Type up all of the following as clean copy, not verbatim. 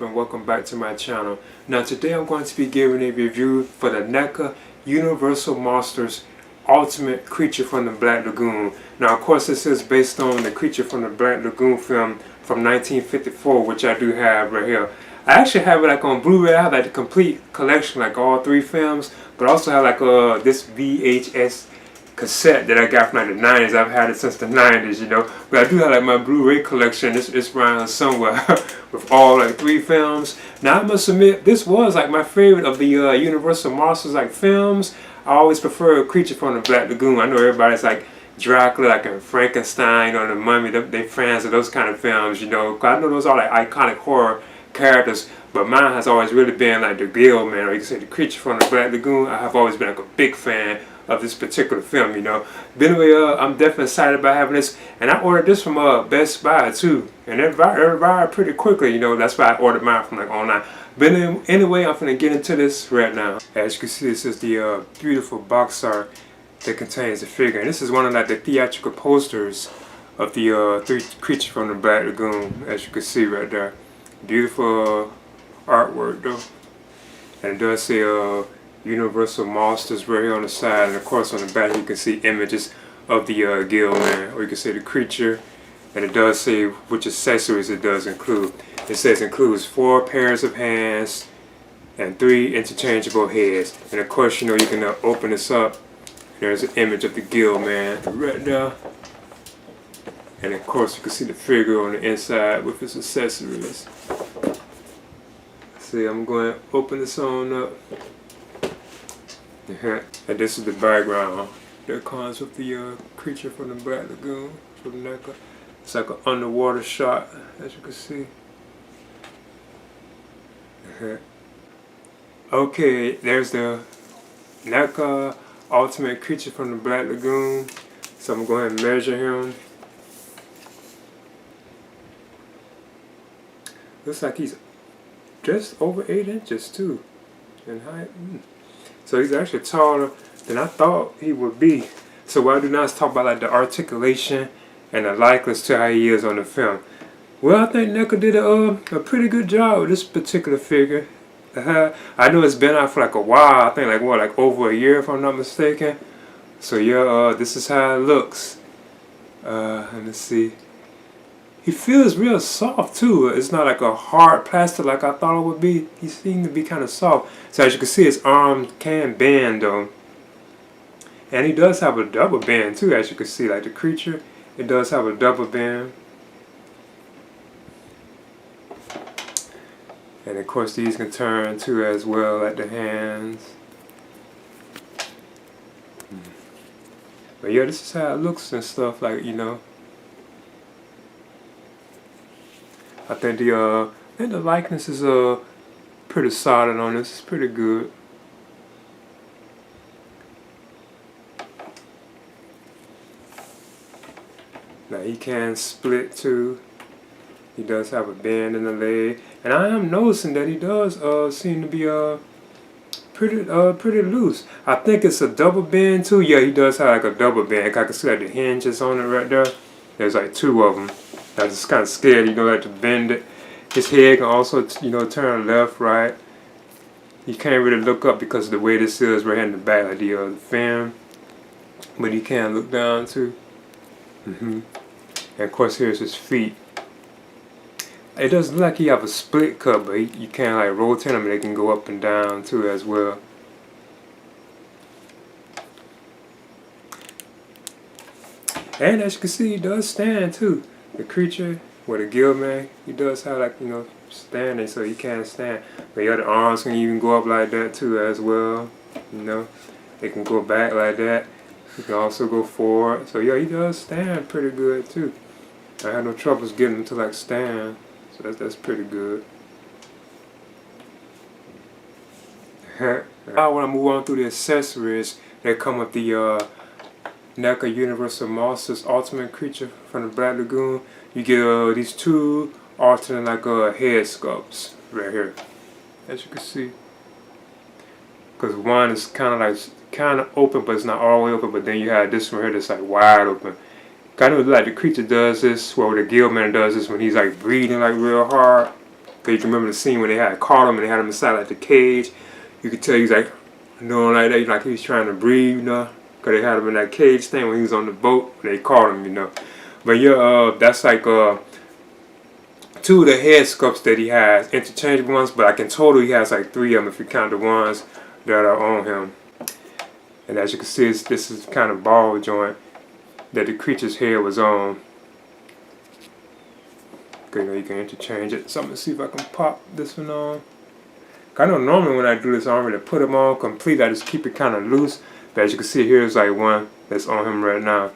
and welcome back to my channel. Now today I'm going to be giving a review for the NECA Universal Monsters Ultimate Creature from the Black Lagoon. Now of course this is based on the Creature from the Black Lagoon film from 1954, which I do have right here. I actually have it like on Blu-ray. I have like the complete collection, like all three films, but I also have like this VHS cassette that I got from like the 90s. I've had it since the 90s, you know. But I do have like my Blu-ray collection. It's around somewhere with all like three films. Now I must admit, this was like my favorite of the Universal Monsters like films. I always prefer Creature from the Black Lagoon. I know everybody's like Dracula, like in Frankenstein or the Mummy. They fans of those kind of films, you know. 'Cause I know those are like iconic horror characters, but mine has always really been like the Gill-man, or you can say the Creature from the Black Lagoon. I have always been like a big fan of this particular film, you know. But anyway, I'm definitely excited about having this, and I ordered this from Best Buy too, and it arrived pretty quickly, you know. That's why I ordered mine from like online. But anyway, I'm gonna get into this right now. As you can see, this is the beautiful box art that contains the figure, and this is one of like the theatrical posters of the three Creature from the Black Lagoon, as you can see right there. Beautiful artwork though, and it does say Universal Monsters right here on the side, and of course on the back you can see images of the Gill-man, or you can say the creature, and it does say which accessories it does include. It says includes 4 pairs of hands and 3 interchangeable heads, and of course you know you can open this up. There's an image of the Gill-man right there, and of course you can see the figure on the inside with its accessories. See, I'm going to open this on up. And this is the background that comes with the Creature from the Black Lagoon from NECA. It's like an underwater shot, as you can see. Okay, there's the NECA Ultimate Creature from the Black Lagoon. So I'm going to measure him. Looks like he's just over 8 inches too in height. So he's actually taller than I thought he would be. So what I do now is talk about like the articulation and the likeness to how he is on the film. Well, I think NECA did a pretty good job with this particular figure. I know it's been out for like a while. I think like over a year if I'm not mistaken. So yeah, this is how it looks. Let me see. He feels real soft too. It's not like a hard plastic like I thought it would be. He seemed to be kind of soft. So as you can see, his arm can bend though. And he does have a double bend too, as you can see. Like the creature, it does have a double bend. And of course these can turn too as well, like the hands. But yeah, this is how it looks and stuff, like, you know. I think the likeness is pretty solid on this. It's pretty good. Now he can split too. He does have a bend in the leg, and I am noticing that he does seem to be pretty loose. I think it's a double bend too. Yeah, he does have like a double bend. I can see like the hinges on it right there. There's like 2 of them. I was just kind of scared, you know, like to bend it. His head can also, you know, turn left, right. You can't really look up because of the way this is right here in the back, like the fan. But you can look down too. And of course, here's his feet. It doesn't look like he have a split cut, but you can like rotate them and they can go up and down too as well. And as you can see, he does stand too. The creature with a Gill-man, he does have like, you know, standing, so he can stand. But the other arms can even go up like that too as well. You know, they can go back like that. He can also go forward. So yeah, he does stand pretty good too. I had no troubles getting him to like stand. So that's pretty good. Now I want to move on through the accessories that come with the NECA Universal Monsters Ultimate Creature from the Black Lagoon. You get these 2 alternate like head sculpts right here, as you can see. Because one is kind of open, but it's not all the way open. But then you have this one here that's like wide open. Kind of like the creature does this, well the Gill-man does this when he's like breathing like real hard. Cause you can remember the scene when they had caught him and they had him inside like the cage. You could tell he was like doing like that, like he was trying to breathe, you know. Cause they had him in that cage thing when he was on the boat. When they caught him, you know. But yeah, that's like 2 of the head sculpts that he has, interchangeable ones. But like in total, he has like 3 of them if you count the ones that are on him. And as you can see, this is kind of ball joint that the creature's head was on. Okay, you know, you can interchange it. So I'm gonna see if I can pop this one on. I know normally when I do this, I don't really put them on complete. I just keep it kind of loose. But as you can see, here's like one that's on him right now.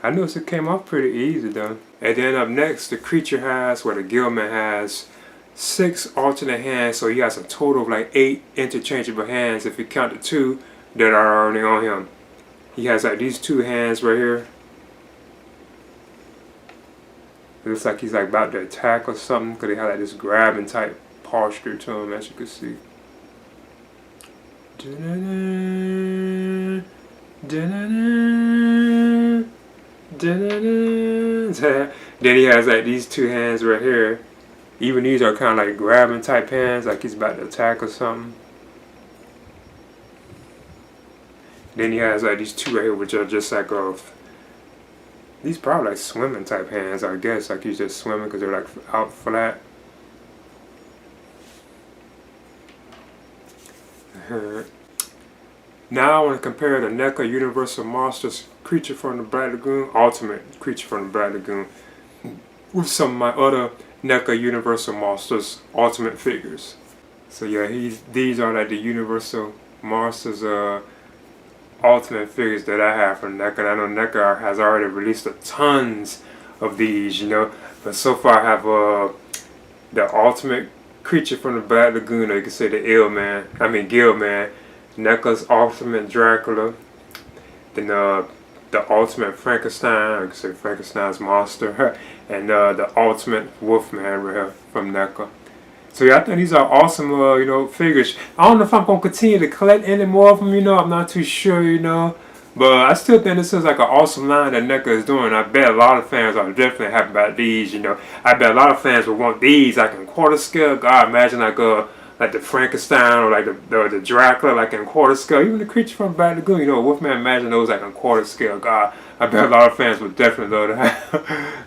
I noticed it came off pretty easy though. And then up next, the creature has, the Gill-man has 6 alternate hands. So he has a total of like 8 interchangeable hands if you count the 2 that are already on him. He has like these 2 hands right here. It looks like he's like about to attack or something because they have like this grabbing type posture to him, as you can see. Then he has like these 2 hands right here. Even these are kind of like grabbing type hands, like he's about to attack or something. Then he has like these 2 right here, which are just like these probably like swimming type hands, I guess. Like he's just swimming because they're like out flat. Now I want to compare the NECA Universal Monsters Creature from the Black Lagoon, Ultimate Creature from the Black Lagoon, with some of my other NECA Universal Monsters Ultimate figures. So yeah, these are like the Universal Monsters Ultimate figures that I have from NECA. I know NECA has already released tons of these, you know, but so far I have the Ultimate Creature from the Black Lagoon, or you can say the Gill-man, NECA's Ultimate Dracula, then the Ultimate Frankenstein, or you can say Frankenstein's monster, and the Ultimate Wolfman right here from NECA. So yeah, I think these are awesome, you know, figures. I don't know if I'm gonna continue to collect any more of them, you know. I'm not too sure, you know. But I still think this is like an awesome line that NECA is doing. I bet a lot of fans are definitely happy about these, you know. I bet a lot of fans will want these like in quarter scale. God, imagine like the Frankenstein or like the Dracula like in quarter scale. Even the Creature from Black Lagoon, you know, Wolfman, imagine those like in quarter scale. God, I bet a lot of fans would definitely love to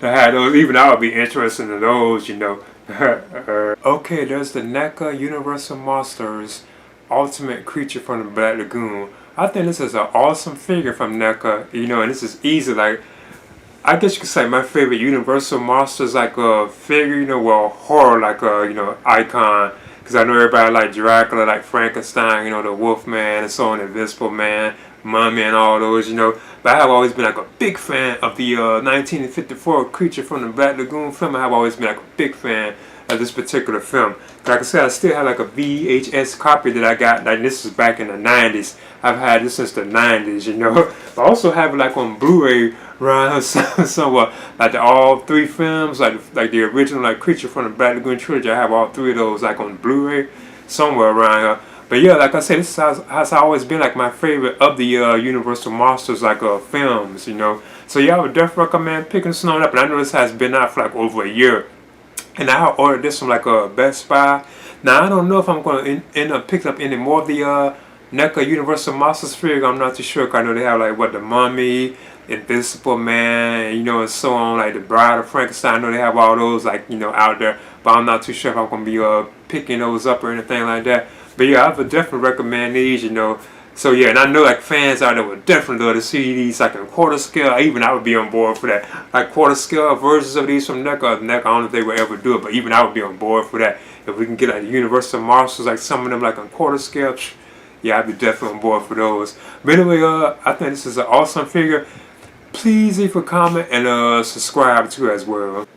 have those. Even I would be interested in those, you know. Okay, there's the NECA Universal Monsters Ultimate Creature from the Black Lagoon. I think this is an awesome figure from NECA, you know, and this is easy, like, I guess you could say my favorite Universal Monsters, like a figure, you know, well, horror, like a, you know, icon, because I know everybody like Dracula, like Frankenstein, you know, the Wolfman, and so on, Invisible Man, Mummy, and all those, you know, but I have always been like a big fan of the 1954 Creature from the Black Lagoon film. I have always been like a big fan of this particular film. Like I said, I still have like a VHS copy that I got, like this is back in the 90s. I've had this since the 90s, you know. I also have it like on Blu-ray around somewhat, like all 3 films, like the original like Creature from the Black Lagoon trilogy. I have all 3 of those like on Blu-ray somewhere around here. But yeah, like I said, this has always been like my favorite of the Universal Monsters like films, you know. So yeah, I would definitely recommend picking this one up. And I know this has been out for like over a year. And I ordered this from like a Best Buy. Now I don't know if I'm going to end up picking up any more of the NECA Universal Monsters figure. I'm not too sure. Cause I know they have like the Mummy, Invisible Man, you know, and so on. Like the Bride of Frankenstein. I know they have all those like, you know, out there. But I'm not too sure if I'm going to be picking those up or anything like that. But yeah, I would definitely recommend these, you know. So yeah, and I know like fans out there would definitely love to see these like in quarter scale. Even I would be on board for that. Like quarter scale versions of these from NECA. I don't know if they would ever do it, but even I would be on board for that. If we can get like the Universal Monsters, like some of them like on quarter scale, yeah, I'd be definitely on board for those. But anyway, I think this is an awesome figure. Please leave a comment and subscribe too as well.